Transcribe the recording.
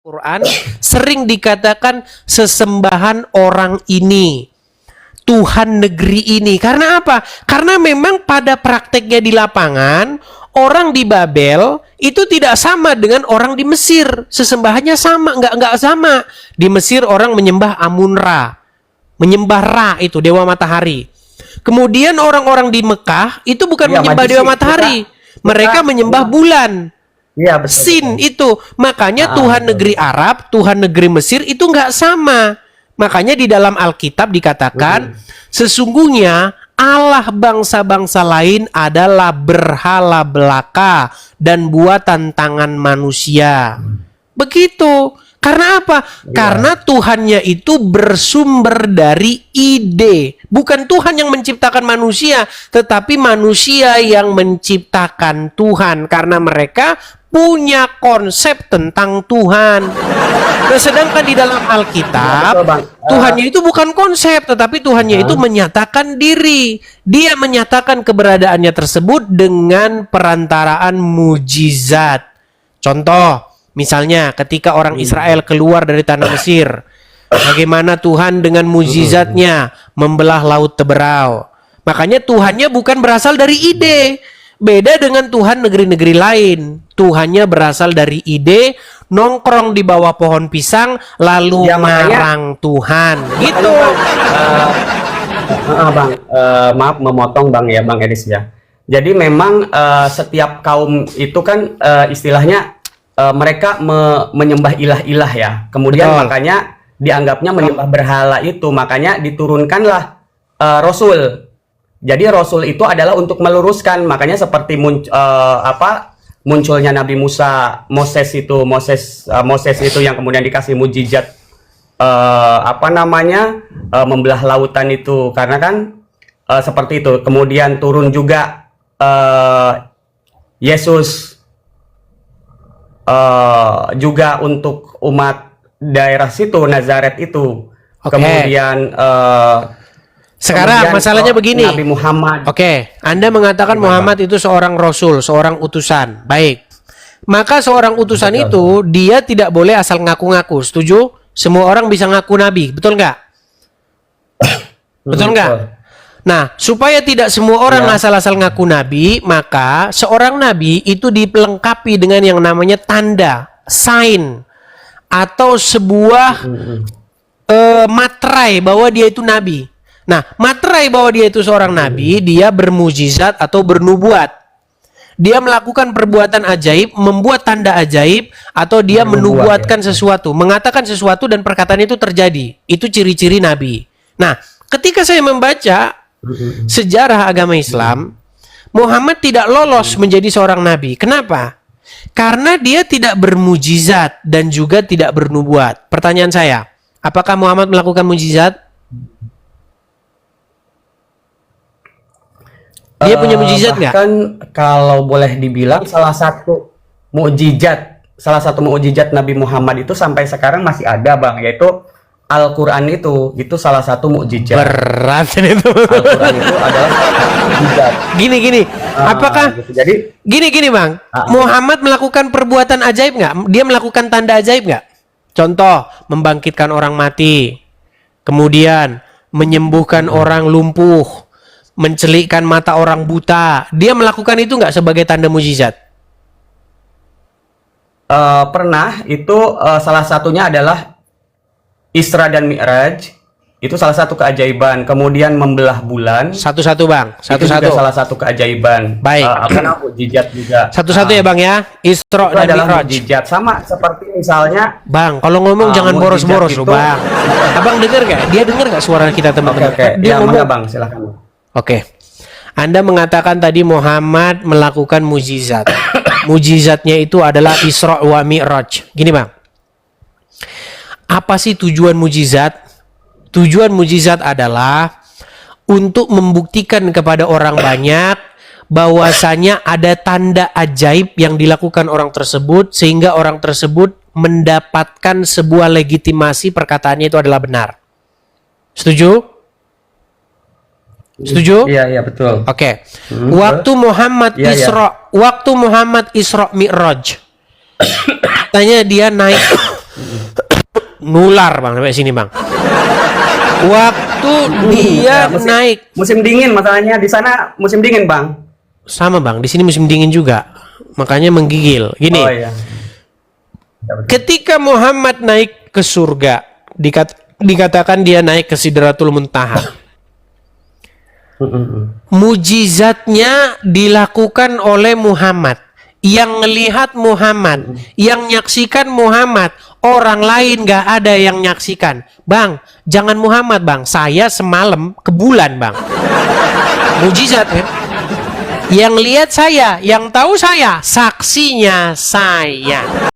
Quran sering dikatakan sesembahan orang ini, Tuhan negeri ini. Karena apa? Karena memang pada prakteknya di lapangan, orang di Babel itu tidak sama dengan orang di Mesir. Sesembahannya sama, enggak sama. Di Mesir orang menyembah Amun-Ra, menyembah Ra, itu dewa matahari. Kemudian orang-orang di Mekah itu bukan menyembah dewa matahari, mereka menyembah bulan. Iya, betul. Sin itu. Makanya Tuhan negeri Arab, Tuhan negeri Mesir itu nggak sama. Makanya di dalam Alkitab dikatakan sesungguhnya Allah bangsa-bangsa lain adalah berhala belaka dan buatan tangan manusia. Begitu. Karena apa? Karena Tuhannya itu bersumber dari ide. Bukan Tuhan yang menciptakan manusia, tetapi manusia yang menciptakan Tuhan. Karena mereka punya konsep tentang Tuhan. Nah, sedangkan di dalam Alkitab, Tuhannya itu bukan konsep, tetapi Tuhannya itu menyatakan diri. Dia menyatakan keberadaannya tersebut dengan perantaraan mujizat. Contoh, misalnya ketika orang Israel keluar dari tanah Mesir, bagaimana Tuhan dengan mujizatnya membelah laut Teberau. Makanya Tuhannya bukan berasal dari ide. Beda dengan Tuhan negeri-negeri lain. Tuhannya berasal dari ide, nongkrong di bawah pohon pisang, lalu marang Tuhan. Gitu. Bang, maaf memotong Bang ya, Bang Edis ya. Jadi memang setiap kaum itu kan istilahnya mereka menyembah ilah-ilah ya. Kemudian makanya dianggapnya menyembah berhala itu. Makanya diturunkanlah Rasul. Jadi Rasul itu adalah untuk meluruskan. Makanya seperti munculnya Nabi Musa, Moses itu yang kemudian dikasih mujizat membelah lautan itu, karena kan seperti itu. Kemudian turun juga Yesus juga untuk umat daerah situ Nazaret itu. Kemudian sekarang masalahnya begini. Nabi Muhammad. Anda mengatakan Muhammad itu seorang rasul, seorang utusan. Baik. Maka seorang utusan itu dia tidak boleh asal ngaku-ngaku. Setuju? Semua orang bisa ngaku nabi, betul nggak? Betul nggak? Nah, supaya tidak semua orang asal-asal ngaku nabi, maka seorang nabi itu dilengkapi dengan yang namanya tanda, sign, atau sebuah materai bahwa dia itu nabi. Nah, materai bahwa dia itu seorang nabi, dia bermujizat atau bernubuat. Dia melakukan perbuatan ajaib, membuat tanda ajaib, atau dia menubuatkan sesuatu, mengatakan sesuatu dan perkataan itu terjadi. Itu ciri-ciri nabi. Nah, ketika saya membaca sejarah agama Islam, Muhammad tidak lolos menjadi seorang nabi. Kenapa? Karena dia tidak bermujizat dan juga tidak bernubuat. Pertanyaan saya, apakah Muhammad melakukan mujizat? Dia punya mujizat nggak? Bahkan kalau boleh dibilang salah satu mukjizat Nabi Muhammad itu sampai sekarang masih ada Bang, yaitu Al-Quran itu salah satu mukjizat. Berat itu. Al-Quran itu adalah mukjizat. Gini. Apakah? Gitu. Jadi Gini Bang. Muhammad melakukan perbuatan ajaib nggak? Dia melakukan tanda ajaib nggak? Contoh, membangkitkan orang mati, kemudian menyembuhkan orang lumpuh, mencelikkan mata orang buta. Dia melakukan itu nggak sebagai tanda mujizat? Pernah. Itu salah satunya adalah Isra dan Mi'raj. Itu salah satu keajaiban. Kemudian membelah bulan. Satu-satu Bang. Satu-satu. Itu salah satu keajaiban. Baik. Mujizat juga. Satu-satu ya Bang ya. Isra dan Mi'raj. Mujizat. Sama seperti misalnya. Bang, kalau ngomong jangan boros-boros loh Bang. Abang denger nggak? Dia denger nggak suara kita teman-teman? Dia ngomong Bang, silakan. Anda mengatakan tadi Muhammad melakukan mujizat. Mujizatnya itu adalah Isra wa Mi'raj. Gini Bang. Apa sih tujuan mujizat? Tujuan mujizat adalah untuk membuktikan kepada orang banyak bahwasanya ada tanda ajaib yang dilakukan orang tersebut sehingga orang tersebut mendapatkan sebuah legitimasi perkataannya itu adalah benar. Setuju? Setuju? Iya betul. Waktu Muhammad Isra Mi'raj, katanya dia naik nular bang sampai sini bang. Waktu dia naik musim dingin, masalahnya di sana musim dingin bang. sama bang, di sini musim dingin juga, makanya menggigil. Gini, Oh iya. ketika Muhammad naik ke surga, dikatakan dia naik ke Sidratul Muntaha. Mujizatnya dilakukan oleh Muhammad. Yang melihat Muhammad, yang nyaksikan Muhammad, orang lain gak ada yang nyaksikan. Bang, jangan Muhammad bang, saya semalam ke bulan bang. Mujizat kan? Yang lihat saya, yang tahu saya, saksinya saya.